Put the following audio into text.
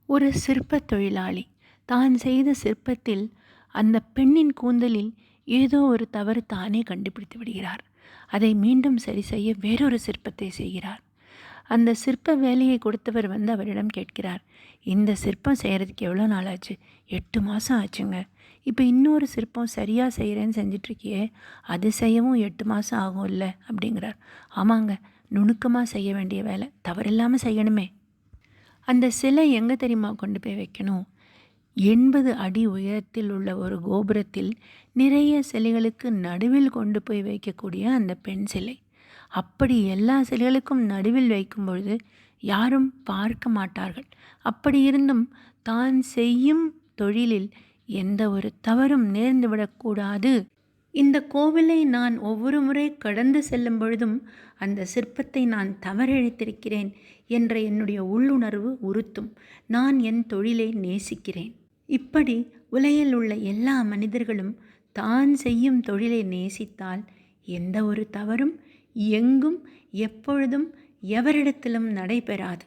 ஒரு சிற்பத் தொழிலாளி தான் செய்த சிற்பத்தில் அந்த பெண்ணின் கூந்தலில் ஏதோ ஒரு தவறு தானே கண்டுபிடித்து விடுகிறார். அதை மீண்டும் சரி செய்ய வேறொரு சிற்பத்தை செய்கிறார். அந்த சிற்ப வேலையை கொடுத்தவர் வந்து அவரிடம் கேட்கிறார், இந்த சிற்பம் செய்கிறதுக்கு எவ்வளோ நாள் ஆச்சு? 8 மாதம் ஆச்சுங்க. இப்போ இன்னொரு சிற்பம் சரியாக செய்கிறேன்னு செஞ்சிட்ருக்கியே, அது செய்யவும் 8 மாதம் ஆகும்ல அப்படிங்கிறார். ஆமாங்க, நுணுக்கமாக செய்ய வேண்டிய வேலை, தவறில்லாமல் செய்யணுமே. அந்த சிலை எங்கே தெரியுமா கொண்டு போய் வைக்கணும்? 80 அடி உயரத்தில் உள்ள ஒரு கோபுரத்தில் நிறைய சிலைகளுக்கு நடுவில் கொண்டு போய் வைக்கக்கூடிய அந்த பெண் சிலை. அப்படி எல்லா சிலைகளுக்கும் நடுவில் வைக்கும் பொழுது யாரும் பார்க்க மாட்டார்கள். அப்படி இருந்தும் தான் செய்யும் தொழிலில் எந்த ஒரு தவறும் நேர்ந்துவிடக்கூடாது. இந்த கோவிலை நான் ஒவ்வொரு முறை கடந்து செல்லும் பொழுதும் அந்த சிற்பத்தை நான் தவறிழைத்திருக்கிறேன் என்ற என்னுடைய உள்ளுணர்வு உறுத்தும். நான் என் தொழிலை நேசிக்கிறேன். இப்படி உலகில் உள்ள எல்லா மனிதர்களும் தான் செய்யும் தொழிலை நேசித்தால் எந்த ஒரு தவறும் எங்கும் எப்பொழுதும் எவரிடத்திலும் நடைபெறாது.